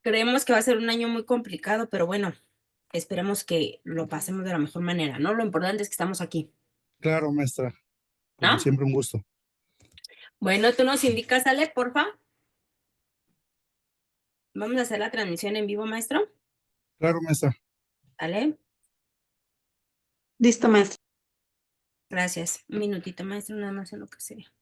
Creemos que va a ser un año muy complicado, pero bueno, esperemos que lo pasemos de la mejor manera, ¿no? Lo importante es que estamos aquí, Claro, maestra, como ¿no? siempre, un gusto. Bueno, tú nos indicas, Ale, porfa. Vamos a hacer la transmisión en vivo, maestro. Claro, maestra. ¿Ale? Listo, maestra. Gracias. Un minutito, maestro, nada más en lo que sea.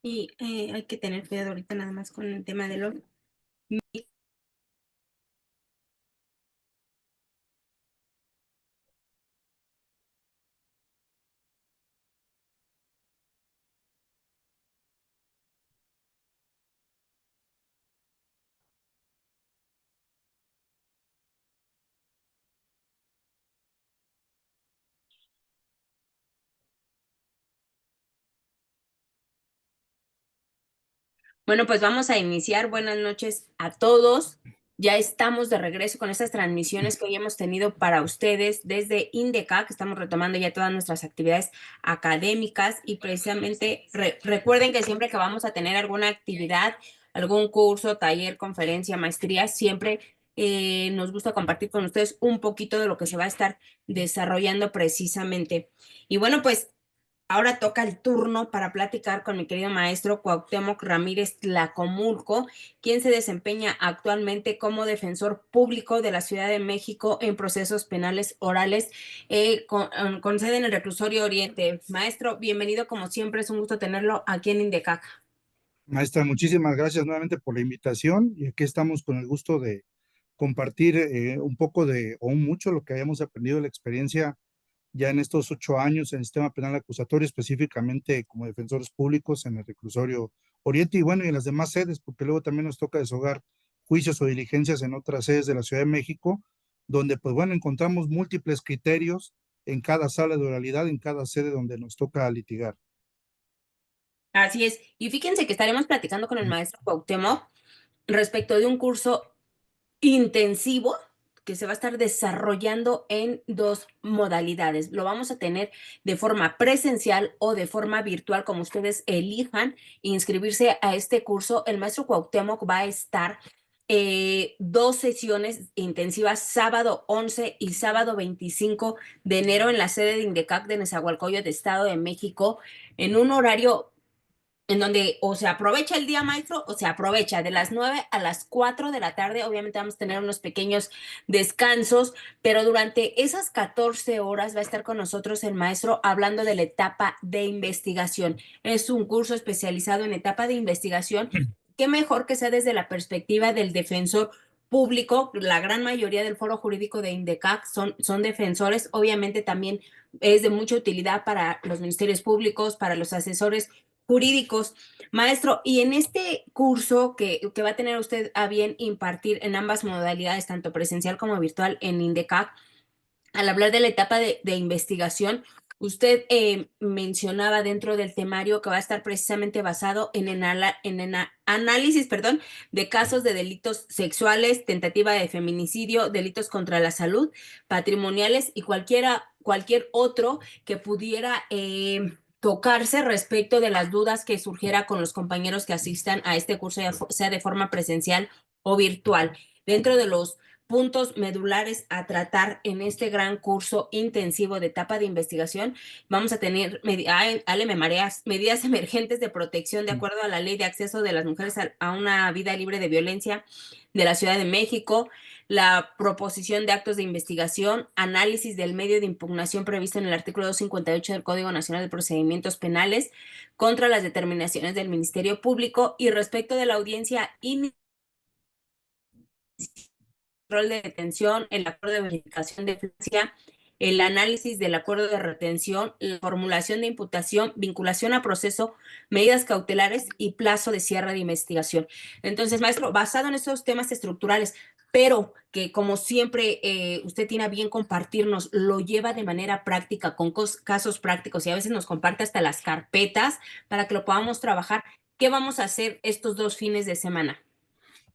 Y hay que tener cuidado ahorita nada más con el tema de los... Bueno, pues vamos a iniciar. Buenas noches a todos. Ya estamos de regreso con estas transmisiones que hoy hemos tenido para ustedes desde INDECA, que estamos retomando ya todas nuestras actividades académicas y precisamente recuerden que siempre que vamos a tener alguna actividad, algún curso, taller, conferencia, maestría, siempre nos gusta compartir con ustedes un poquito de lo que se va a estar desarrollando precisamente. Y bueno, pues ahora toca el turno para platicar con mi querido maestro Cuauhtémoc Ramírez Tlacomulco, quien se desempeña actualmente como defensor público de la Ciudad de México en procesos penales orales con sede en el Reclusorio Oriente. Maestro, bienvenido como siempre, es un gusto tenerlo aquí en Indecac. Maestra, muchísimas gracias nuevamente por la invitación y aquí estamos con el gusto de compartir un poco o un mucho lo que hayamos aprendido de la experiencia ya en estos 8 años en el sistema penal acusatorio, específicamente como defensores públicos en el Reclusorio Oriente y bueno, y en las demás sedes, porque luego también nos toca deshogar juicios o diligencias en otras sedes de la Ciudad de México, donde pues bueno, encontramos múltiples criterios en cada sala de oralidad, en cada sede donde nos toca litigar. Así es. Y fíjense que estaremos platicando con el maestro Cuauhtémoc respecto de un curso intensivo que se va a estar desarrollando en dos modalidades. Lo vamos a tener de forma presencial o de forma virtual, como ustedes elijan inscribirse a este curso. El maestro Cuauhtémoc va a estar 2 sesiones intensivas, sábado 11 y sábado 25 de enero en la sede de INDECAC de Nezahualcóyotl, de Estado de México, en un horario en donde o se aprovecha el día maestro o se aprovecha de las 9 a las 4 de la tarde. Obviamente vamos a tener unos pequeños descansos, pero durante esas 14 horas va a estar con nosotros el maestro hablando de la etapa de investigación. Es un curso especializado en etapa de investigación. Qué mejor que sea desde la perspectiva del defensor público. La gran mayoría del foro jurídico de INDECAC son defensores. Obviamente también es de mucha utilidad para los ministerios públicos, para los asesores jurídicos. Maestro, y en este curso que va a tener usted a bien impartir en ambas modalidades, tanto presencial como virtual en INDECAC, al hablar de la etapa de investigación, usted mencionaba dentro del temario que va a estar precisamente basado en análisis, perdón, de casos de delitos sexuales, tentativa de feminicidio, delitos contra la salud, patrimoniales y cualquier otro que pudiera tocarse respecto de las dudas que surgiera con los compañeros que asistan a este curso, ya sea de forma presencial o virtual. Dentro de los puntos medulares a tratar en este gran curso intensivo de etapa de investigación, vamos a tener, Ale, me mareas, medidas emergentes de protección de acuerdo a la Ley de Acceso de las Mujeres a una Vida Libre de Violencia de la Ciudad de México, la proposición de actos de investigación, análisis del medio de impugnación previsto en el artículo 258 del Código Nacional de Procedimientos Penales contra las determinaciones del Ministerio Público y respecto de la audiencia inicial, rol de detención, el acuerdo de verificación de eficacia, el análisis del acuerdo de retención, la formulación de imputación, vinculación a proceso, medidas cautelares y plazo de cierre de investigación. Entonces, maestro, basado en estos temas estructurales, pero que como siempre usted tiene a bien compartirnos, lo lleva de manera práctica, con casos prácticos y a veces nos comparte hasta las carpetas para que lo podamos trabajar. ¿Qué vamos a hacer estos 2 fines de semana?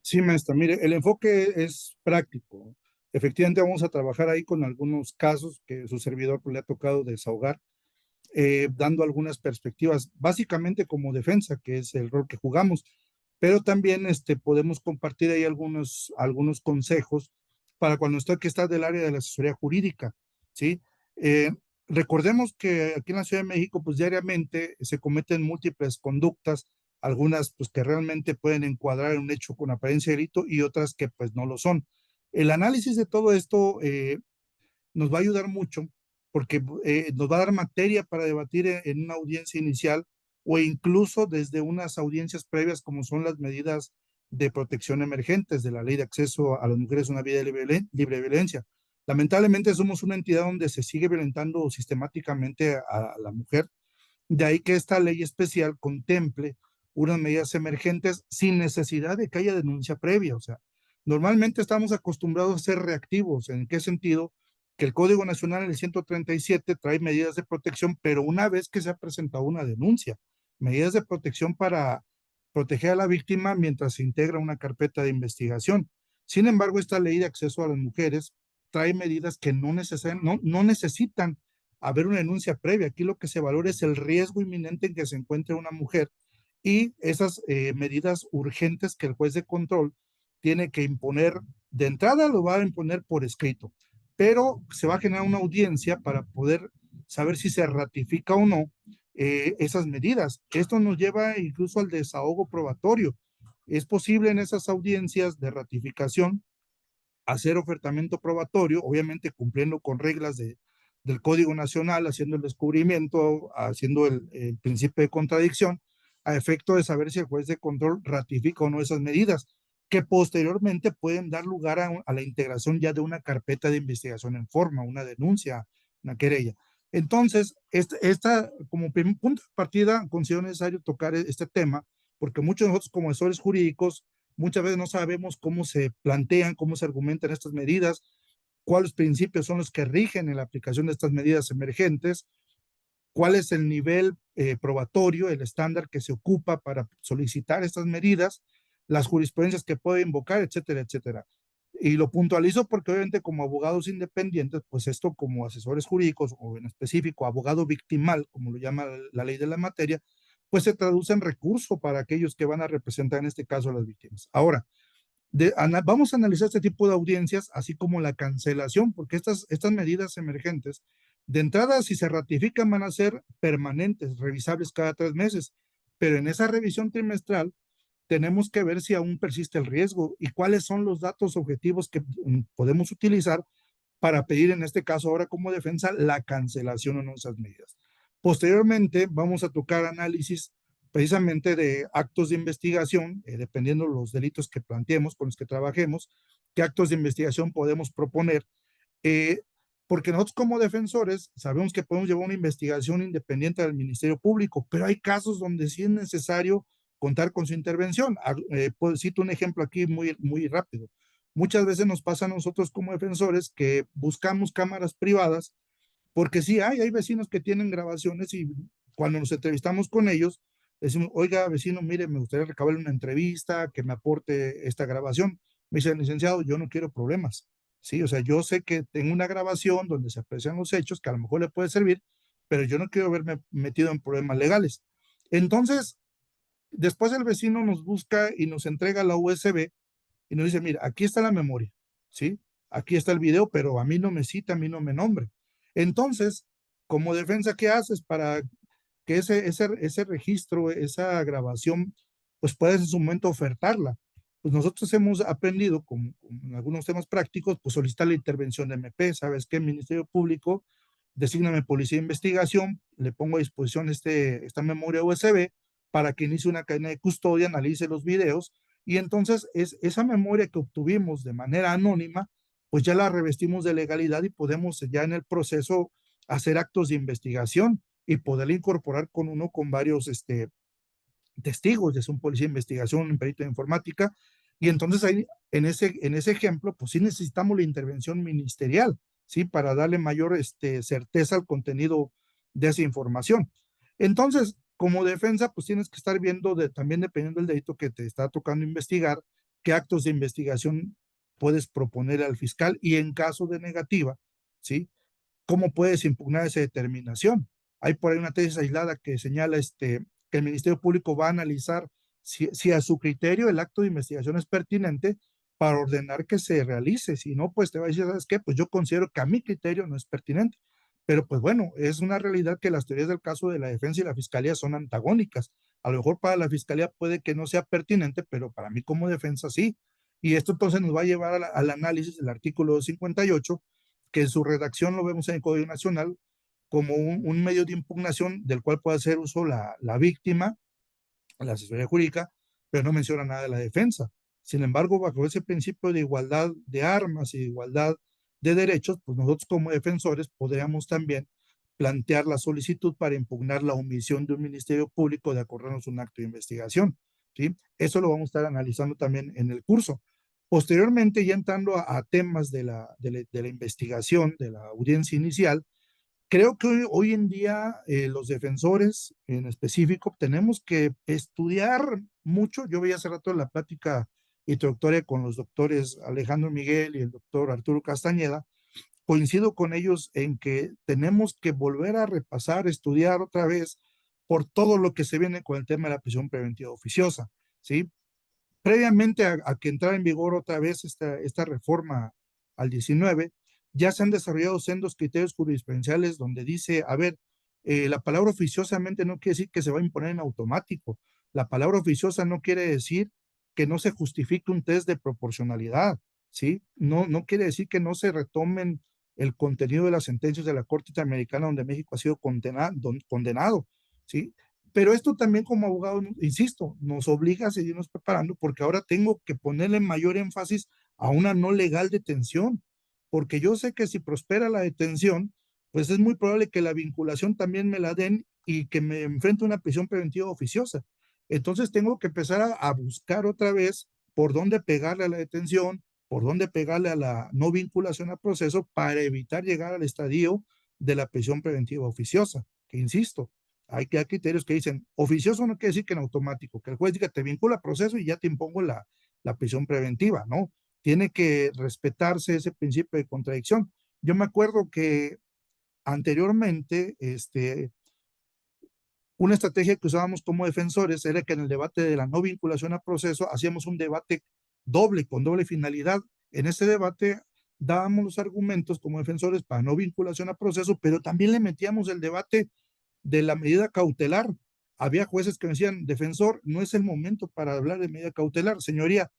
Sí, maestra, mire, el enfoque es práctico. Efectivamente, vamos a trabajar ahí con algunos casos que su servidor pues, le ha tocado desahogar, dando algunas perspectivas, básicamente como defensa, que es el rol que jugamos, pero también podemos compartir ahí algunos consejos para cuando usted que está del área de la asesoría jurídica, ¿sí? Eh, Recordemos que aquí en la Ciudad de México, pues diariamente se cometen múltiples conductas, algunas pues que realmente pueden encuadrar en un hecho con apariencia de delito y otras que pues no lo son. El análisis de todo esto nos va a ayudar mucho porque nos va a dar materia para debatir en una audiencia inicial o incluso desde unas audiencias previas como son las medidas de protección emergentes de la Ley de Acceso a las Mujeres a una Vida libre de Violencia. Lamentablemente somos una entidad donde se sigue violentando sistemáticamente a la mujer, de ahí que esta ley especial contemple unas medidas emergentes sin necesidad de que haya denuncia previa. O sea, normalmente estamos acostumbrados a ser reactivos. ¿En qué sentido? Que el Código Nacional, el 137, trae medidas de protección, pero una vez que se ha presentado una denuncia, medidas de protección para proteger a la víctima mientras se integra una carpeta de investigación. Sin embargo, esta ley de acceso a las mujeres trae medidas que no necesitan haber una denuncia previa. Aquí lo que se valora es el riesgo inminente en que se encuentre una mujer y esas medidas urgentes que el juez de control tiene que imponer. De entrada lo va a imponer por escrito, pero se va a generar una audiencia para poder saber si se ratifica o no esas medidas. Esto nos lleva incluso al desahogo probatorio. Es posible en esas audiencias de ratificación hacer ofertamiento probatorio, obviamente cumpliendo con reglas del Código Nacional, haciendo el descubrimiento, haciendo el principio de contradicción, a efecto de saber si el juez de control ratifica o no esas medidas, que posteriormente pueden dar lugar a la integración ya de una carpeta de investigación en forma, una denuncia, una querella. Entonces, como primer punto de partida, considero necesario tocar este tema, porque muchos de nosotros como asesores jurídicos muchas veces no sabemos cómo se plantean, cómo se argumentan estas medidas, cuáles principios son los que rigen en la aplicación de estas medidas emergentes, cuál es el nivel probatorio, el estándar que se ocupa para solicitar estas medidas, las jurisprudencias que puede invocar, etcétera, etcétera. Y lo puntualizo porque obviamente como abogados independientes, pues esto como asesores jurídicos o en específico abogado victimal, como lo llama la ley de la materia, pues se traduce en recurso para aquellos que van a representar en este caso a las víctimas. Ahora, vamos a analizar este tipo de audiencias, así como la cancelación, porque estas medidas emergentes, de entrada, si se ratifican, van a ser permanentes, revisables cada 3 meses, pero en esa revisión trimestral tenemos que ver si aún persiste el riesgo y cuáles son los datos objetivos que podemos utilizar para pedir, en este caso ahora como defensa, la cancelación o no de esas medidas. Posteriormente, vamos a tocar análisis precisamente de actos de investigación, dependiendo de los delitos que planteemos, con los que trabajemos, qué actos de investigación podemos proponer, eh, porque nosotros como defensores sabemos que podemos llevar una investigación independiente del Ministerio Público, pero hay casos donde sí es necesario contar con su intervención. Cito un ejemplo aquí muy rápido. Muchas veces nos pasa a nosotros como defensores que buscamos cámaras privadas porque sí, hay vecinos que tienen grabaciones y cuando nos entrevistamos con ellos, decimos, oiga, vecino, mire, me gustaría recabarle una entrevista, que me aporte esta grabación. Me dice el licenciado, yo no quiero problemas. Sí, o sea, yo sé que tengo una grabación donde se aprecian los hechos, que a lo mejor le puede servir, pero yo no quiero verme metido en problemas legales. Entonces, después el vecino nos busca y nos entrega la USB y nos dice, mira, aquí está la memoria, ¿sí? Aquí está el video, pero a mí no me cita, a mí no me nombre. Entonces, como defensa, ¿qué haces para que ese registro, esa grabación, pues puedas en su momento ofertarla? Pues nosotros hemos aprendido, con algunos temas prácticos, pues solicitar la intervención de MP. ¿Sabes qué? Ministerio Público, desígname policía de investigación, le pongo a disposición esta memoria USB para que inicie una cadena de custodia, analice los videos y entonces esa memoria que obtuvimos de manera anónima, pues ya la revestimos de legalidad y podemos ya en el proceso hacer actos de investigación y poderla incorporar con varios testigos, ya sea un policía de investigación, un perito de informática, y entonces ahí, en ese ejemplo, pues sí necesitamos la intervención ministerial, ¿sí? Para darle mayor certeza al contenido de esa información. Entonces, como defensa, pues tienes que estar viendo también dependiendo del delito que te está tocando investigar, qué actos de investigación puedes proponer al fiscal y en caso de negativa, ¿sí? ¿Cómo puedes impugnar esa determinación? Hay por ahí una tesis aislada que señala que el Ministerio Público va a analizar si a su criterio el acto de investigación es pertinente para ordenar que se realice. Si no, pues te va a decir, ¿sabes qué? Pues yo considero que a mi criterio no es pertinente. Pero pues bueno, es una realidad que las teorías del caso de la defensa y la fiscalía son antagónicas. A lo mejor para la fiscalía puede que no sea pertinente, pero para mí como defensa sí. Y esto entonces nos va a llevar al análisis del artículo 58, que en su redacción lo vemos en el Código Nacional como un medio de impugnación del cual puede hacer uso la víctima, la asesoría jurídica, pero no menciona nada de la defensa. Sin embargo, bajo ese principio de igualdad de armas y de igualdad de derechos, pues nosotros como defensores podríamos también plantear la solicitud para impugnar la omisión de un ministerio público de acordarnos un acto de investigación. ¿Sí? Eso lo vamos a estar analizando también en el curso. Posteriormente, ya entrando a temas de la investigación, de la audiencia inicial, creo que hoy en día los defensores en específico tenemos que estudiar mucho. Yo veía hace rato la plática introductoria con los doctores Alejandro Miguel y el doctor Arturo Castañeda. Coincido con ellos en que tenemos que volver a repasar, estudiar otra vez por todo lo que se viene con el tema de la prisión preventiva oficiosa, ¿sí? Previamente a que entrara en vigor otra vez esta reforma al 19, ya se han desarrollado sendos criterios jurisprudenciales donde dice, a ver, la palabra oficiosamente no quiere decir que se va a imponer en automático. La palabra oficiosa no quiere decir que no se justifique un test de proporcionalidad, ¿sí? No quiere decir que no se retomen el contenido de las sentencias de la Corte Interamericana donde México ha sido condenado, ¿sí? Pero esto también como abogado, insisto, nos obliga a seguirnos preparando porque ahora tengo que ponerle mayor énfasis a una no legal detención, porque yo sé que si prospera la detención, pues es muy probable que la vinculación también me la den y que me enfrente a una prisión preventiva oficiosa. Entonces tengo que empezar a buscar otra vez por dónde pegarle a la detención, por dónde pegarle a la no vinculación al proceso para evitar llegar al estadio de la prisión preventiva oficiosa, que insisto, hay criterios que dicen, oficioso no quiere decir que en automático, que el juez diga te vincula a proceso y ya te impongo la prisión preventiva, ¿no? Tiene que respetarse ese principio de contradicción. Yo me acuerdo que anteriormente, una estrategia que usábamos como defensores era que en el debate de la no vinculación a proceso hacíamos un debate doble, con doble finalidad. En ese debate dábamos los argumentos como defensores para no vinculación a proceso, pero también le metíamos el debate de la medida cautelar. Había jueces que me decían, defensor, no es el momento para hablar de medida cautelar, señoría,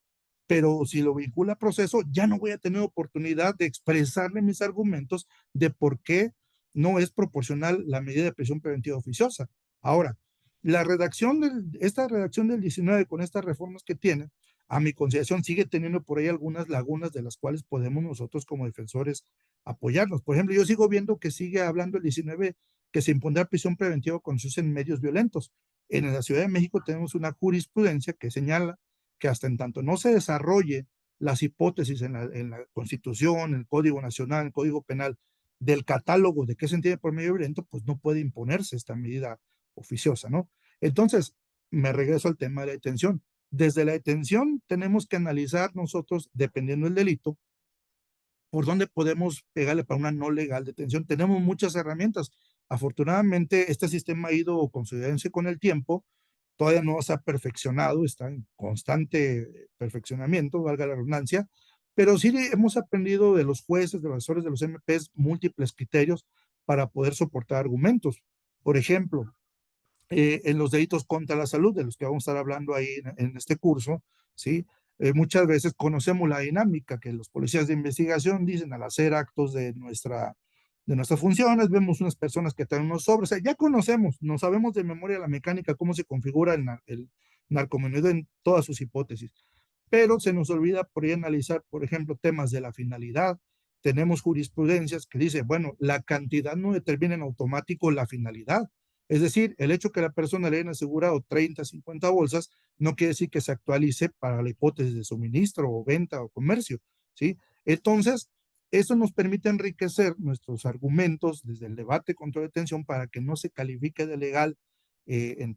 pero si lo vincula a proceso, ya no voy a tener oportunidad de expresarle mis argumentos de por qué no es proporcional la medida de prisión preventiva oficiosa. Ahora, esta redacción del 19 con estas reformas que tiene, a mi consideración sigue teniendo por ahí algunas lagunas de las cuales podemos nosotros como defensores apoyarnos. Por ejemplo, yo sigo viendo que sigue hablando el 19 que se impondrá prisión preventiva cuando se usen medios violentos. En la Ciudad de México tenemos una jurisprudencia que señala que hasta en tanto no se desarrolle las hipótesis en la Constitución, en el Código Nacional, en el Código Penal, del catálogo de qué se entiende por medio violento, pues no puede imponerse esta medida oficiosa, ¿no? Entonces, me regreso al tema de la detención. Desde la detención tenemos que analizar nosotros, dependiendo del delito, por dónde podemos pegarle para una no legal detención. Tenemos muchas herramientas. Afortunadamente, este sistema ha ido consolidándose con el tiempo, todavía no se ha perfeccionado, está en constante perfeccionamiento, valga la redundancia, pero sí hemos aprendido de los jueces, de los asesores de los MPs, múltiples criterios para poder soportar argumentos. Por ejemplo, en los delitos contra la salud, de los que vamos a estar hablando ahí en este curso, ¿sí? Muchas veces conocemos la dinámica que los policías de investigación dicen al hacer actos de nuestras funciones, vemos unas personas que traen unos sobres, o sea, ya conocemos, no sabemos de memoria la mecánica, cómo se configura el narcomenudeo en todas sus hipótesis, pero se nos olvida por ahí analizar, por ejemplo, temas de la finalidad. Tenemos jurisprudencias que dice, bueno, la cantidad no determina en automático la finalidad. Es decir, el hecho que la persona le hayan asegurado 30, 50 bolsas no quiere decir que se actualice para la hipótesis de suministro o venta o comercio, ¿sí? Entonces, eso nos permite enriquecer nuestros argumentos desde el debate contra la detención para que no se califique de legal,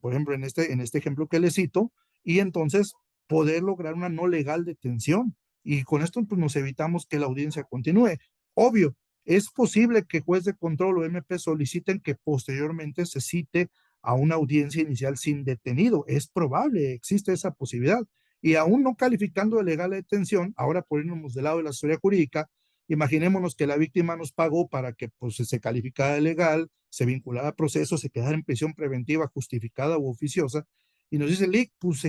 por ejemplo, en este ejemplo que le cito, y entonces poder lograr una no legal detención. Y con esto pues, nos evitamos que la audiencia continúe. Obvio, es posible que juez de control o MP soliciten que posteriormente se cite a una audiencia inicial sin detenido. Es probable, existe esa posibilidad. Y aún no calificando de legal la detención, ahora poniéndonos del lado de la historia jurídica, imaginémonos que la víctima nos pagó para que pues, se calificara de legal, se vinculara a proceso, se quedara en prisión preventiva justificada u oficiosa, y nos dice, Lick, pues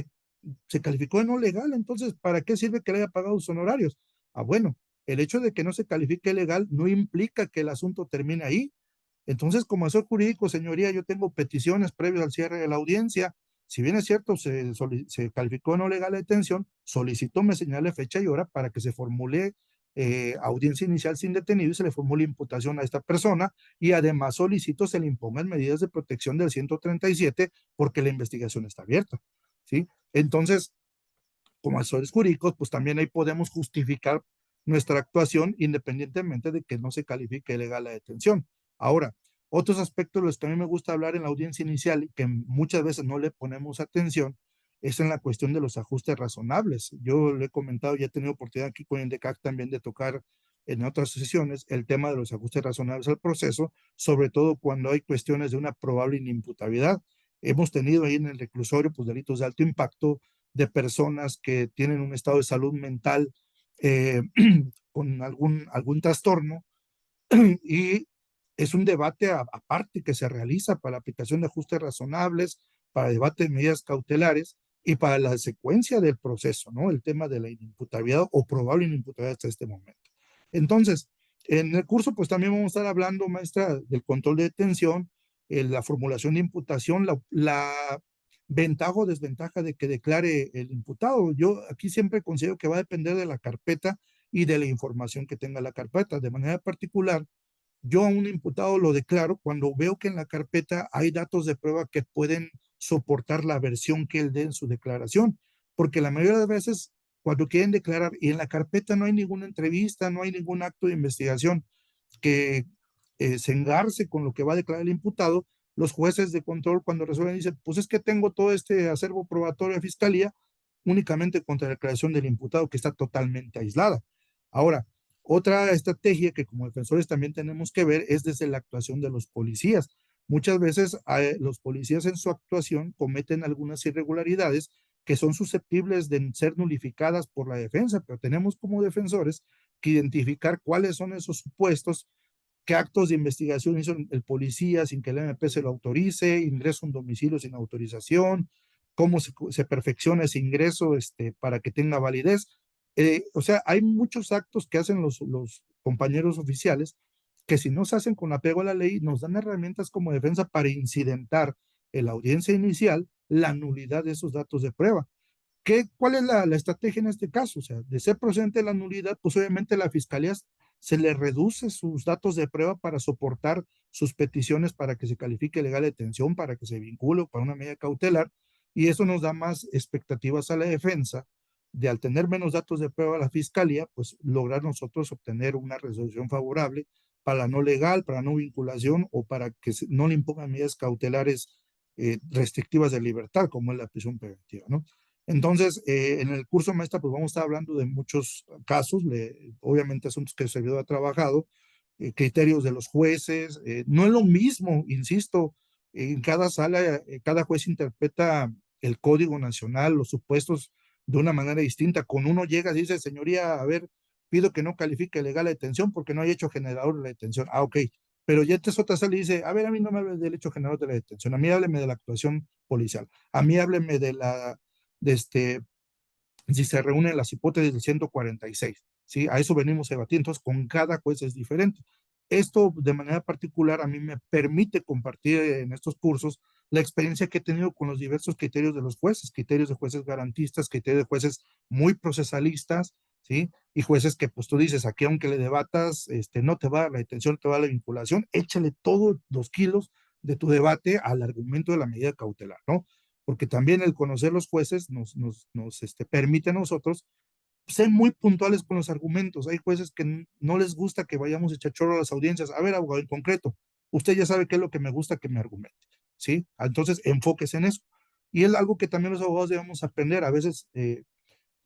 se calificó de no legal, entonces, ¿para qué sirve que le haya pagado sus honorarios? Ah, bueno, el hecho de que no se califique legal no implica que el asunto termine ahí. Entonces, como asesor jurídico, señoría, yo tengo peticiones previas al cierre de la audiencia. Si bien es cierto, se calificó no legal la detención, solicito me señale fecha y hora para que se formule audiencia inicial sin detenido y se le formule imputación a esta persona y además solicito se le impongan medidas de protección del 137 porque la investigación está abierta, ¿sí? Entonces, como asesores jurídicos, pues también ahí podemos justificar nuestra actuación independientemente de que no se califique legal la detención. Ahora, otros aspectos de los que a mí me gusta hablar en la audiencia inicial y que muchas veces no le ponemos atención es en la cuestión de los ajustes razonables. Yo le he comentado, ya he tenido oportunidad aquí con INDECAC también de tocar en otras sesiones el tema de los ajustes razonables al proceso, sobre todo cuando hay cuestiones de una probable inimputabilidad. Hemos tenido ahí en el reclusorio pues, delitos de alto impacto, de personas que tienen un estado de salud mental eh, con algún trastorno y es un debate aparte que se realiza para la aplicación de ajustes razonables, para debate de medidas cautelares y para la secuencia del proceso, ¿no? El tema de la inimputabilidad o probable inimputabilidad hasta este momento. Entonces, en el curso, pues también vamos a estar hablando, maestra, del control de detención, la formulación de imputación, la ventaja o desventaja de que declare el imputado. Yo aquí siempre considero que va a depender de la carpeta y de la información que tenga la carpeta. De manera particular, yo a un imputado lo declaro cuando veo que en la carpeta hay datos de prueba que pueden soportar la versión que él dé en su declaración, porque la mayoría de veces cuando quieren declarar y en la carpeta no hay ninguna entrevista, no hay ningún acto de investigación que se engarce con lo que va a declarar el imputado, los jueces de control cuando resuelven dicen, pues es que tengo todo este acervo probatorio de fiscalía únicamente contra la declaración del imputado que está totalmente aislada. Ahora, otra estrategia que como defensores también tenemos que ver es desde la actuación de los policías. Muchas veces los policías en su actuación cometen algunas irregularidades que son susceptibles de ser nulificadas por la defensa, pero tenemos como defensores que identificar cuáles son esos supuestos, qué actos de investigación hizo el policía sin que el MP se lo autorice, ingreso a un domicilio sin autorización, cómo se perfecciona ese ingreso para que tenga validez. O sea, hay muchos actos que hacen los compañeros oficiales que si no se hacen con apego a la ley, nos dan herramientas como defensa para incidentar en la audiencia inicial la nulidad de esos datos de prueba. ¿Cuál es la estrategia en este caso? O sea, de ser procedente la nulidad, pues obviamente la fiscalía se le reduce sus datos de prueba para soportar sus peticiones para que se califique legal de detención, para que se vincule o para una medida cautelar, y eso nos da más expectativas a la defensa de al tener menos datos de prueba a la fiscalía, pues lograr nosotros obtener una resolución favorable para la no legal, para la no vinculación o para que no le impongan medidas cautelares restrictivas de libertad, como es la prisión preventiva, ¿no? Entonces, en el curso maestra, pues vamos a estar hablando de muchos casos, obviamente asuntos que el servidor ha trabajado, criterios de los jueces. No es lo mismo, insisto, en cada sala, cada juez interpreta el Código Nacional, los supuestos de una manera distinta. Con uno llega y dice, señoría, a ver, pido que no califique legal la detención porque no hay hecho generador de la detención. Ah, ok. Pero ya entonces otra sala y dice, a ver, a mí no me hable del hecho generador de la detención, a mí hábleme de la actuación policial, a mí hábleme de la de si se reúnen las hipótesis del 146, ¿sí? A eso venimos a debatir, entonces con cada juez es diferente. Esto de manera particular a mí me permite compartir en estos cursos la experiencia que he tenido con los diversos criterios de los jueces, criterios de jueces garantistas, criterios de jueces muy procesalistas, ¿sí? Y jueces que pues tú dices, aquí aunque le debatas, no te va a dar la detención, te va a dar la vinculación, échale todos los kilos de tu debate al argumento de la medida cautelar, ¿no? Porque también el conocer los jueces nos permite a nosotros ser muy puntuales con los argumentos. Hay jueces que no les gusta que vayamos a echar chorro a las audiencias. A ver, abogado, en concreto, usted ya sabe qué es lo que me gusta que me argumente, ¿sí? Entonces, enfóquese en eso. Y es algo que también los abogados debemos aprender. A veces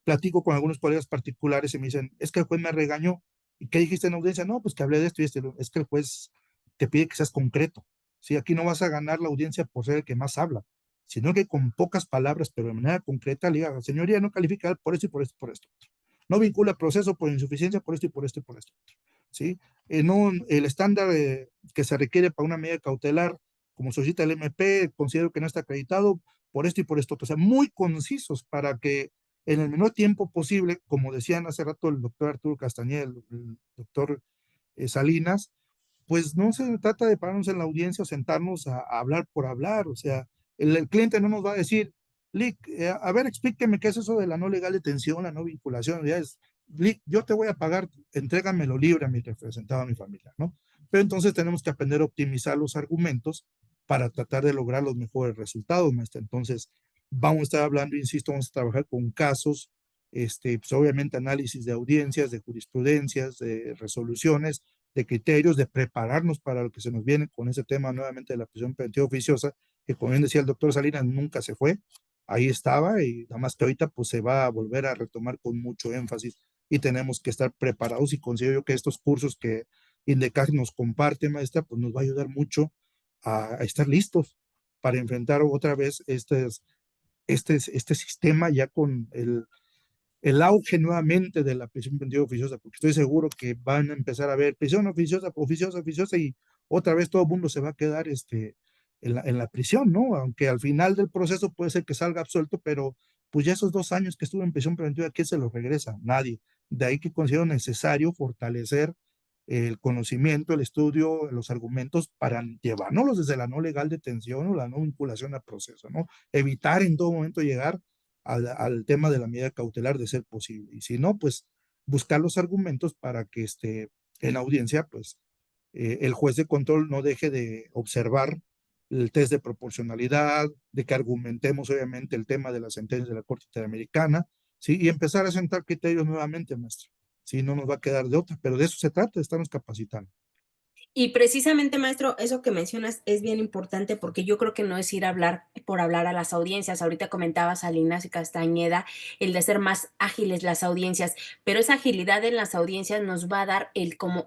platico con algunos colegas particulares y me dicen, es que el juez me regañó. ¿Y qué dijiste en la audiencia? No, pues que hablé de esto y esto. Es que el juez te pide que seas concreto. Sí, aquí no vas a ganar la audiencia por ser el que más habla, sino que con pocas palabras, pero de manera concreta, le diga, señoría, no califica por esto y por esto y por esto. No vincula proceso por insuficiencia por esto y por esto y por esto. ¿Sí? No, el estándar que se requiere para una medida cautelar, como solicita el MP, considero que no está acreditado por esto y por esto. O sea, muy concisos para que en el menor tiempo posible, como decían hace rato el doctor Arturo Castañeda, el doctor Salinas, pues no se trata de pararnos en la audiencia o sentarnos a hablar por hablar. O sea, el cliente no nos va a decir, Lick, a ver, explíqueme qué es eso de la no legal detención, la no vinculación. Ya es, Lick, yo te voy a pagar, entrégamelo libre a mi representado, a mi familia, ¿no? Pero entonces tenemos que aprender a optimizar los argumentos para tratar de lograr los mejores resultados, maestra. Entonces, vamos a estar hablando, insisto, vamos a trabajar con casos, pues obviamente análisis de audiencias, de jurisprudencias, de resoluciones, de criterios, de prepararnos para lo que se nos viene con ese tema nuevamente de la prisión preventiva oficiosa, que como bien decía el doctor Salinas, nunca se fue, ahí estaba y nada más que ahorita pues se va a volver a retomar con mucho énfasis y tenemos que estar preparados y considero yo que estos cursos que INDECAC nos comparte, maestra, pues nos va a ayudar mucho a estar listos para enfrentar otra vez este sistema ya con el auge nuevamente de la prisión preventiva oficiosa, porque estoy seguro que van a empezar a ver prisión oficiosa, oficiosa, oficiosa, y otra vez todo el mundo se va a quedar en la prisión, ¿no? Aunque al final del proceso puede ser que salga absuelto, pero pues ya esos 2 años que estuvo en prisión preventiva, ¿quién se los regresa? Nadie. De ahí que considero necesario fortalecer el conocimiento, el estudio, los argumentos para llevárnoslos desde la no legal detención o la no vinculación al proceso, ¿no? Evitar en todo momento llegar al tema de la medida cautelar de ser posible. Y si no, pues buscar los argumentos para que en audiencia, pues el juez de control no deje de observar el test de proporcionalidad, de que argumentemos obviamente el tema de la sentencia de la Corte Interamericana, ¿sí? Y empezar a sentar criterios nuevamente, maestro. Sí, no nos va a quedar de otra, pero de eso se trata, de estarnos capacitando. Y precisamente, maestro, eso que mencionas es bien importante porque yo creo que no es ir a hablar por hablar a las audiencias. Ahorita comentaba Salinas y Castañeda el de hacer más ágiles las audiencias, pero esa agilidad en las audiencias nos va a dar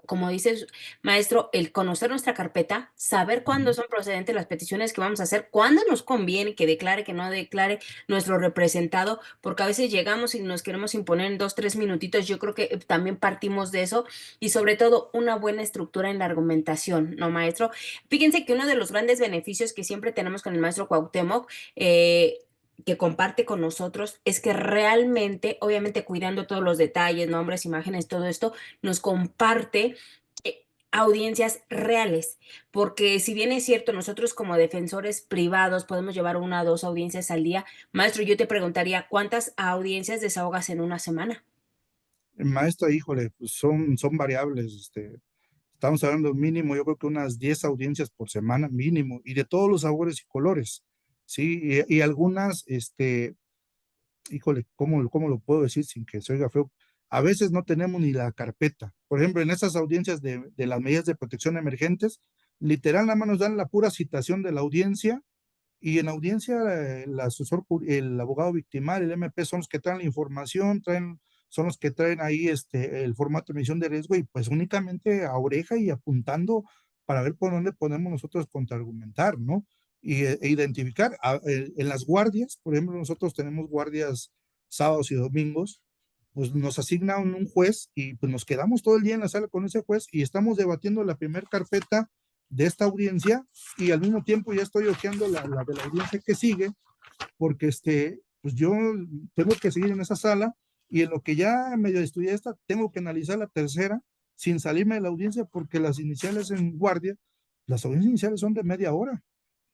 como dices, maestro, el conocer nuestra carpeta, saber cuándo son procedentes las peticiones que vamos a hacer, cuándo nos conviene que declare, que no declare nuestro representado, porque a veces llegamos y nos queremos imponer en 2, 3 minutitos. Yo creo que también partimos de eso y sobre todo una buena estructura en la argumentación, ¿no, maestro? Fíjense que uno de los grandes beneficios que siempre tenemos con el maestro Cuauhtémoc, que comparte con nosotros, es que realmente, obviamente cuidando todos los detalles, nombres, imágenes, todo esto, nos comparte audiencias reales, porque si bien es cierto, nosotros como defensores privados podemos llevar 1 o 2 audiencias al día, maestro, yo te preguntaría, ¿cuántas audiencias desahogas en una semana? Maestra, híjole, pues son variables, estamos hablando mínimo, yo creo que unas 10 audiencias por semana mínimo, y de todos los sabores y colores, ¿sí? Y algunas, híjole, ¿cómo lo puedo decir sin que se oiga feo? A veces no tenemos ni la carpeta. Por ejemplo, en esas audiencias de las medidas de protección emergentes, literal nada más nos dan la pura citación de la audiencia y en audiencia, el asesor, el abogado victimario, el MP, son los que traen la información, son los que traen ahí el formato de medición de riesgo y pues únicamente a oreja y apuntando para ver por dónde podemos nosotros contraargumentar, ¿no? E identificar. En las guardias, por ejemplo, nosotros tenemos guardias sábados y domingos, pues nos asigna un juez y pues nos quedamos todo el día en la sala con ese juez y estamos debatiendo la primera carpeta de esta audiencia y al mismo tiempo ya estoy hojeando la de la audiencia que sigue, porque pues yo tengo que seguir en esa sala y en lo que ya medio estudié esta, tengo que analizar la tercera sin salirme de la audiencia porque las iniciales en guardia, las audiencias iniciales son de media hora.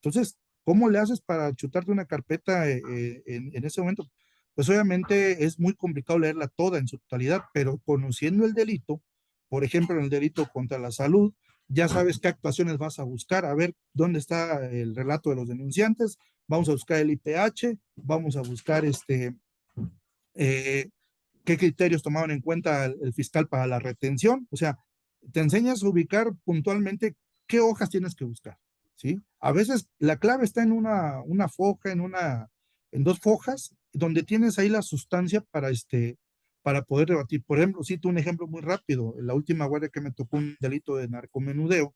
Entonces, ¿cómo le haces para chutarte una carpeta en ese momento? Pues obviamente es muy complicado leerla toda en su totalidad, pero conociendo el delito, por ejemplo, en el delito contra la salud, ya sabes qué actuaciones vas a buscar, a ver dónde está el relato de los denunciantes, vamos a buscar el IPH, vamos a buscar eh, qué criterios tomaron en cuenta el fiscal para la retención, o sea, te enseñas a ubicar puntualmente qué hojas tienes que buscar, ¿sí? A veces la clave está en una foja, en 2 fojas, donde tienes ahí la sustancia para poder debatir. Por ejemplo, cito un ejemplo muy rápido. En la última guardia que me tocó un delito de narcomenudeo,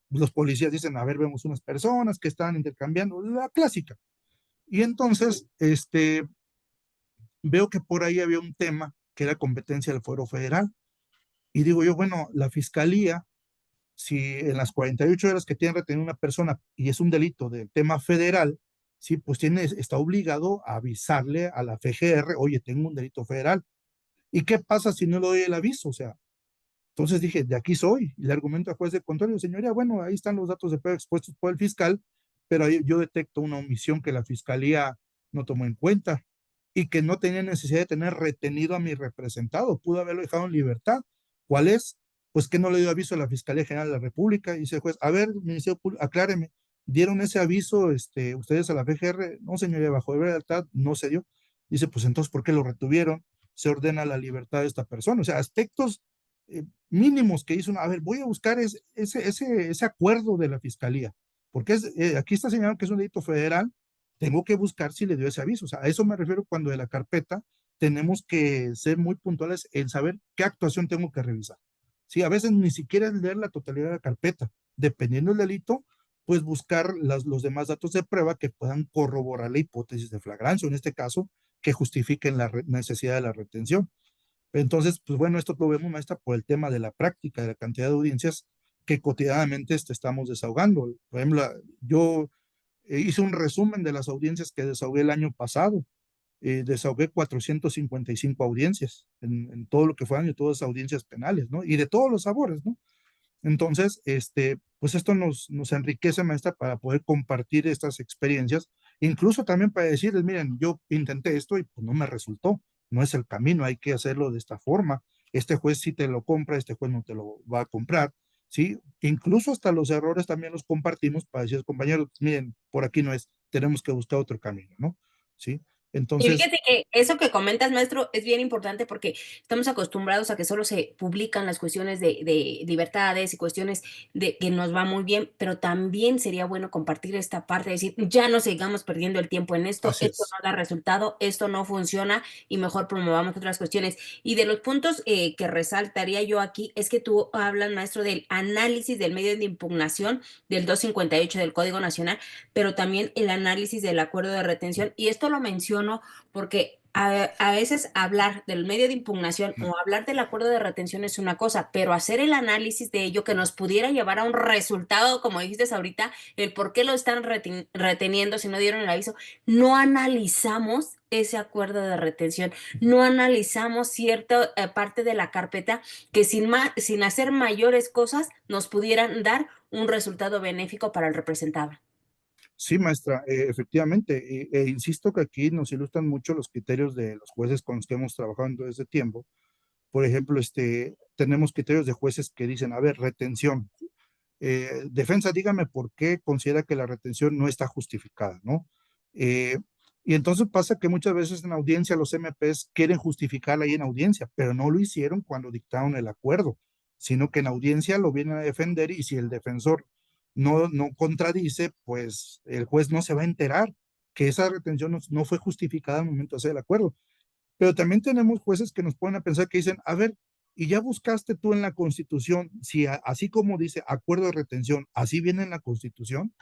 los policías dicen, a ver, vemos unas personas que están intercambiando, la clásica. Y entonces, veo que por ahí había un tema que era competencia del Fuero Federal. Y digo yo, bueno, la fiscalía, si en las 48 horas que tiene retenida una persona y es un delito del tema federal, sí, pues está obligado a avisarle a la FGR, oye, tengo un delito federal. ¿Y qué pasa si no le doy el aviso? O sea, entonces dije, de aquí soy. Y le argumento al juez de control, señoría, bueno, ahí están los datos de prueba expuestos por el fiscal, pero ahí yo detecto una omisión que la fiscalía no tomó en cuenta y que no tenía necesidad de tener retenido a mi representado. Pudo haberlo dejado en libertad. ¿Cuál es? Pues que no le dio aviso a la Fiscalía General de la República. Y dice el juez, a ver, Ministerio Público, acláreme, ¿dieron ese aviso ustedes a la FGR? No, señoría, bajo de libertad no se dio. Dice, pues entonces, ¿por qué lo retuvieron? Se ordena la libertad de esta persona. O sea, aspectos mínimos que hizo. A ver, voy a buscar ese acuerdo de la fiscalía, porque aquí está señalado que es un delito federal, tengo que buscar si le dio ese aviso. O sea, a eso me refiero cuando de la carpeta tenemos que ser muy puntuales en saber qué actuación tengo que revisar. Sí, a veces ni siquiera es leer la totalidad de la carpeta, dependiendo del delito, pues buscar los demás datos de prueba que puedan corroborar la hipótesis de flagrancia, en este caso, que justifiquen la necesidad de la retención. Entonces, pues bueno, esto lo vemos, maestra, por el tema de la práctica, de la cantidad de audiencias que cotidianamente estamos desahogando. Por ejemplo, yo hice un resumen de las audiencias que desahogué el año pasado. Desahogué 455 audiencias en todo lo que fue año, todas audiencias penales, ¿no? Y de todos los sabores, ¿no? Entonces, pues esto nos enriquece, maestra, para poder compartir estas experiencias, incluso también para decirles, miren, yo intenté esto y pues no me resultó, no es el camino, hay que hacerlo de esta forma. Este juez sí te lo compra, este juez no te lo va a comprar, ¿sí? Incluso hasta los errores también los compartimos para decir, compañeros, miren, por aquí no es, tenemos que buscar otro camino, ¿no? ¿Sí? Y Entonces, fíjate que eso que comentas, maestro, es bien importante porque estamos acostumbrados a que solo se publican las cuestiones de libertades y cuestiones de que nos va muy bien, pero también sería bueno compartir esta parte, decir, ya no sigamos perdiendo el tiempo en así esto es. no da resultado, esto no funciona y mejor promovamos otras cuestiones. Y de los puntos que resaltaría yo aquí es que tú hablas, maestro, del análisis del medio de impugnación del 258 del Código Nacional, pero también el análisis del acuerdo de retención. Y esto lo menciono porque a veces hablar del medio de impugnación o hablar del acuerdo de retención es una cosa, pero hacer el análisis de ello que nos pudiera llevar a un resultado, como dijiste ahorita, el por qué lo están reteniendo si no dieron el aviso, no analizamos ese acuerdo de retención, no analizamos cierta parte de la carpeta que sin hacer mayores cosas nos pudieran dar un resultado benéfico para el representado. Sí, maestra, efectivamente, insisto que aquí nos ilustran mucho los criterios de los jueces con los que hemos trabajado en todo este tiempo. Por ejemplo, tenemos criterios de jueces que dicen, a ver, retención. Defensa, dígame por qué considera que la retención no está justificada, ¿no? Eh, y entonces pasa que muchas veces en audiencia los MPs quieren justificarla ahí en audiencia, pero no lo hicieron cuando dictaron el acuerdo, sino que en audiencia lo vienen a defender y si el defensor no contradice, pues el juez no se va a enterar que esa retención no fue justificada al momento de hacer el acuerdo. Pero también tenemos jueces que nos ponen a pensar que dicen, a ver, y ya buscaste tú en la Constitución, si así como dice acuerdo de retención, así viene en la Constitución,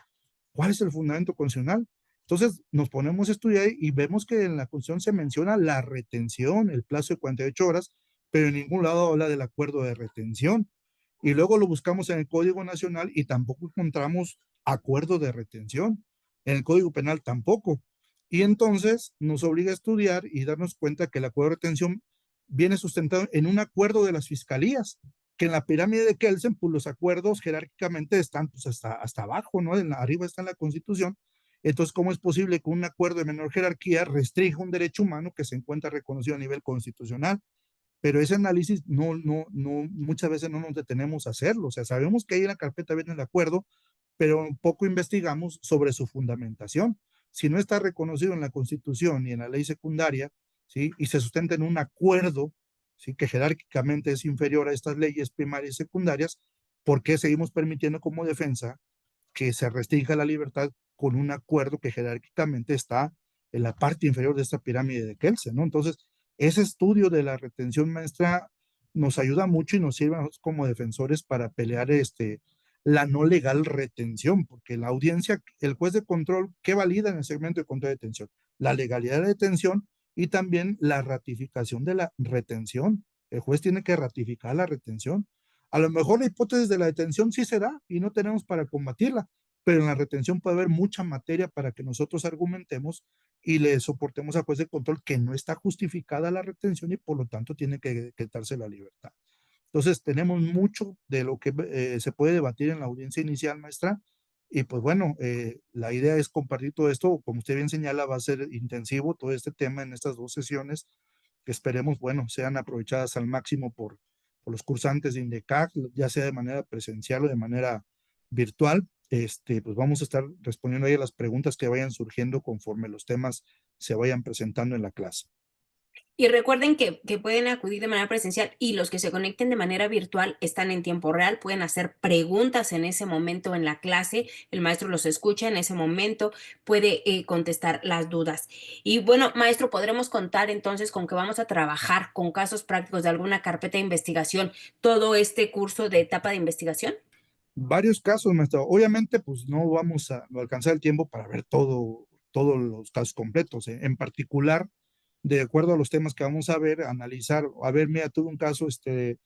¿cuál es el fundamento constitucional? Entonces nos ponemos a estudiar y vemos que en la Constitución se menciona la retención, el plazo de 48 horas, pero en ningún lado habla del acuerdo de retención. Y luego lo buscamos en el Código Nacional y tampoco encontramos acuerdo de retención. En el Código Penal tampoco. Y entonces nos obliga a estudiar y darnos cuenta que el acuerdo de retención viene sustentado en un acuerdo de las fiscalías, que en la pirámide de Kelsen, pues los acuerdos jerárquicamente están pues hasta abajo, ¿no? Arriba está en la Constitución. Entonces, ¿cómo es posible que un acuerdo de menor jerarquía restrinja un derecho humano que se encuentra reconocido a nivel constitucional? Pero ese análisis muchas veces no nos detenemos a hacerlo. O sea, sabemos que ahí en la carpeta viene el acuerdo, pero poco investigamos sobre su fundamentación. Si no está reconocido en la Constitución y en la ley secundaria, ¿sí? Y se sustenta en un acuerdo, ¿sí? Que jerárquicamente es inferior a estas leyes primarias y secundarias, ¿por qué seguimos permitiendo como defensa que se restrinja la libertad con un acuerdo que jerárquicamente está en la parte inferior de esta pirámide de Kelsen, ¿no? Entonces, ese estudio de la retención, maestra, nos ayuda mucho y nos sirve a nosotros como defensores para pelear la no legal retención, porque la audiencia, el juez de control, ¿qué valida en el segmento de control de detención? La legalidad de la detención y también la ratificación de la retención. El juez tiene que ratificar la retención. A lo mejor la hipótesis de la detención sí se da y no tenemos para combatirla, pero en la retención puede haber mucha materia para que nosotros argumentemos y le soportemos al juez de control que no está justificada la retención y por lo tanto tiene que quitarse la libertad. Entonces, tenemos mucho de lo que se puede debatir en la audiencia inicial, maestra, y pues bueno, la idea es compartir todo esto, como usted bien señala, va a ser intensivo todo este tema en estas 2 sesiones, que esperemos, bueno, sean aprovechadas al máximo por los cursantes de INDECAC, ya sea de manera presencial o de manera virtual. Pues vamos a estar respondiendo ahí a las preguntas que vayan surgiendo conforme los temas se vayan presentando en la clase. Y recuerden que pueden acudir de manera presencial y los que se conecten de manera virtual están en tiempo real, pueden hacer preguntas en ese momento en la clase, el maestro los escucha en ese momento, puede contestar las dudas. Y bueno, maestro, podremos contar entonces con que vamos a trabajar con casos prácticos de alguna carpeta de investigación, todo este curso de etapa de investigación. Varios casos, maestro. Obviamente, pues no vamos a alcanzar el tiempo para ver todos los casos completos. En particular, de acuerdo a los temas que vamos a ver, analizar, a ver, mira, tuve un caso de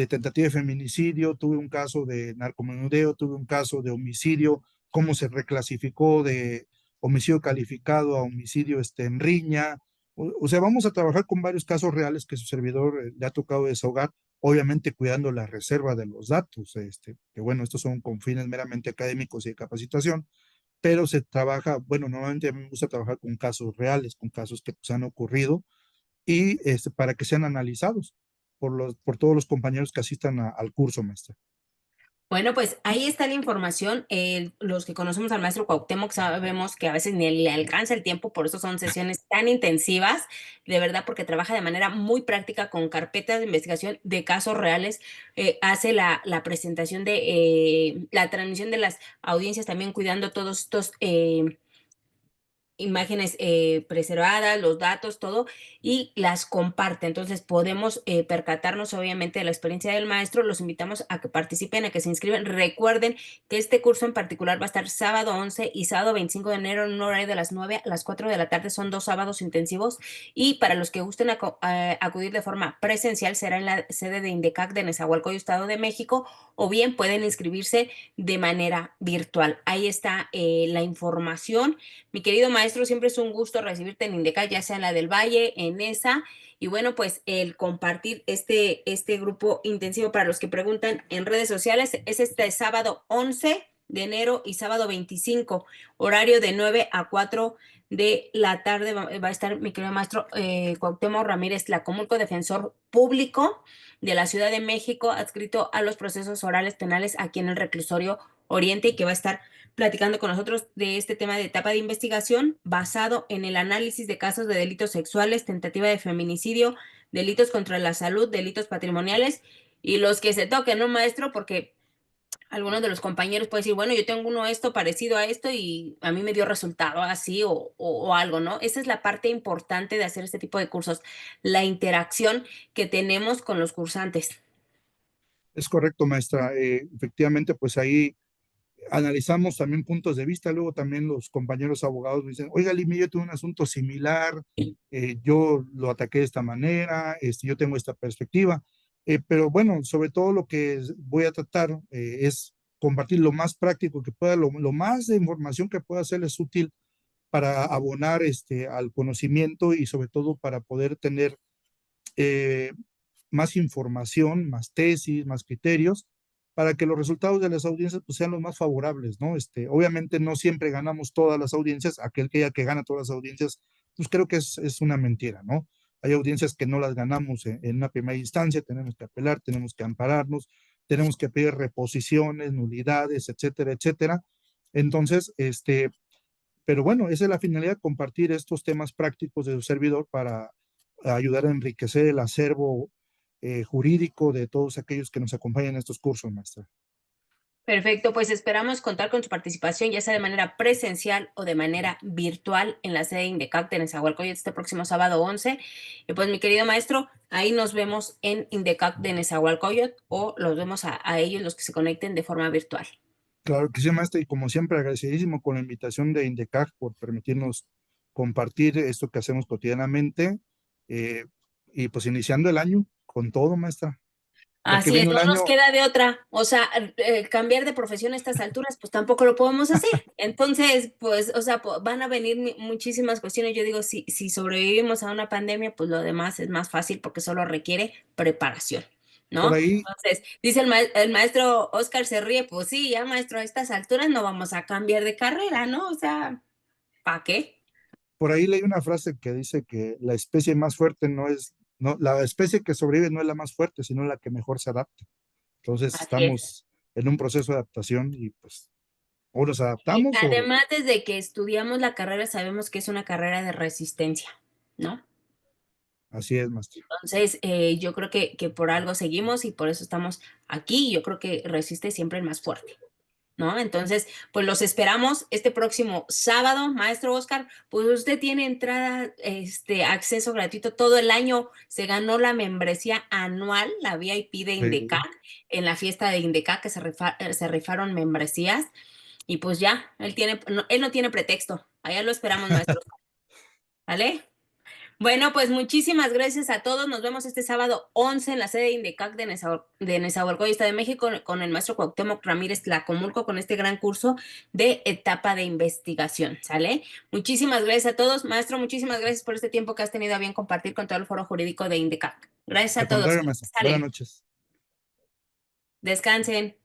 tentativa de feminicidio, tuve un caso de narcomenudeo, tuve un caso de homicidio, cómo se reclasificó de homicidio calificado a homicidio en riña. O sea, vamos a trabajar con varios casos reales que su servidor le ha tocado desahogar, obviamente cuidando la reserva de los datos, que bueno, estos son con fines meramente académicos y de capacitación, pero se trabaja, bueno, normalmente a mí me gusta trabajar con casos reales, con casos que pues, han ocurrido y para que sean analizados por todos los compañeros que asistan al curso, maestra. Bueno, pues ahí está la información. Los que conocemos al maestro Cuauhtémoc sabemos que a veces ni le alcanza el tiempo, por eso son sesiones tan intensivas, de verdad, porque trabaja de manera muy práctica con carpetas de investigación de casos reales, hace la presentación de la transmisión de las audiencias, también cuidando todos estos imágenes preservadas, los datos, todo, y las comparte. Entonces podemos percatarnos obviamente de la experiencia del maestro. Los invitamos a que participen, a que se inscriban. Recuerden que este curso en particular va a estar sábado 11 y sábado 25 de enero en un horario de las 9 a las 4 de la tarde. Son 2 sábados intensivos y para los que gusten acudir de forma presencial será en la sede de INDECAC de Nezahualcóyotl, Estado de México, o bien pueden inscribirse de manera virtual. Ahí está la información. Mi querido maestro, siempre es un gusto recibirte en INDECAC, ya sea en la del Valle, en esa, y bueno, pues el compartir este grupo intensivo para los que preguntan en redes sociales es este sábado 11 de enero y sábado 25, horario de 9 a 4 de la tarde. Va a estar mi querido maestro Cuauhtémoc Ramírez Tlacomulco, defensor público de la Ciudad de México, adscrito a los procesos orales penales aquí en el Reclusorio Oriente, y que va a estar platicando con nosotros de este tema de etapa de investigación basado en el análisis de casos de delitos sexuales, tentativa de feminicidio, delitos contra la salud, delitos patrimoniales y los que se toquen, ¿no, maestro? Porque algunos de los compañeros pueden decir, bueno, yo tengo uno esto parecido a esto y a mí me dio resultado así o algo, ¿no? Esa es la parte importante de hacer este tipo de cursos, la interacción que tenemos con los cursantes. Es correcto, maestra. Efectivamente, pues ahí analizamos también puntos de vista, luego también los compañeros abogados me dicen, oiga, Limi, yo tuve un asunto similar, yo lo ataqué de esta manera, yo tengo esta perspectiva, pero bueno, sobre todo lo que voy a tratar es compartir lo más práctico que pueda, lo más de información que pueda hacerles útil para abonar al conocimiento y sobre todo para poder tener eh, más información, más tesis, más criterios, para que los resultados de las audiencias pues, sean los más favorables, ¿no? Obviamente no siempre ganamos todas las audiencias, aquel que gana todas las audiencias, pues creo que es una mentira, ¿no? Hay audiencias que no las ganamos en una primera instancia, tenemos que apelar, tenemos que ampararnos, tenemos que pedir reposiciones, nulidades, etcétera, etcétera. Entonces, pero bueno, esa es la finalidad, compartir estos temas prácticos de su servidor para ayudar a enriquecer el acervo jurídico de todos aquellos que nos acompañan en estos cursos, maestra. Perfecto, pues esperamos contar con su participación, ya sea de manera presencial o de manera virtual en la sede de INDECAC de Nezahualcóyotl este próximo sábado 11. Y pues mi querido maestro, ahí nos vemos en INDECAC de Nezahualcóyotl o los vemos a ellos los que se conecten de forma virtual. Claro que sí, maestra, y como siempre, agradecidísimo con la invitación de INDECAC por permitirnos compartir esto que hacemos cotidianamente, eh, y pues iniciando el año con todo, maestra, ya que Así es, viene un no nos año. queda de otra. O sea, cambiar de profesión a estas alturas, pues tampoco lo podemos hacer. Entonces, pues, o sea, van a venir muchísimas cuestiones. Yo digo, si sobrevivimos a una pandemia, pues lo demás es más fácil porque solo requiere preparación, Por ¿no? ahí, Entonces, dice el maestro Oscar se ríe, pues sí, ya maestro, a estas alturas no vamos a cambiar de carrera, ¿no? O sea, ¿para qué? por ahí leí una frase que dice que la especie más fuerte no, la especie que sobrevive no es la más fuerte, sino la que mejor se adapta. Entonces Así es. estamos en un proceso de adaptación y pues o nos Y adaptamos o además, desde que estudiamos la carrera, sabemos que es una carrera de resistencia, ¿no? así es, maestro. Entonces, yo creo que por algo seguimos y por eso estamos aquí. Yo creo que resiste siempre el más fuerte, ¿no? Entonces, pues los esperamos este próximo sábado, maestro Oscar. Pues usted tiene entrada, acceso gratuito todo el año. Se ganó la membresía anual, la VIP de Sí. Indecac, en la fiesta de Indecac que se rifaron membresías. Y pues ya, él no tiene pretexto. Allá lo esperamos, maestro. ¿Vale? Bueno, pues muchísimas gracias a todos. Nos vemos este sábado 11 en la sede de INDECAC de Nezahualcóyotl, Estado de México, con el maestro Cuauhtémoc Ramírez Tlacomulco, con este gran curso de etapa de investigación, ¿sale? Muchísimas gracias a todos. Maestro, muchísimas gracias por este tiempo que has tenido a bien compartir con todo el foro jurídico de INDECAC. Gracias Al a todos. contrario, maestro. Buenas Sale. noches. Descansen.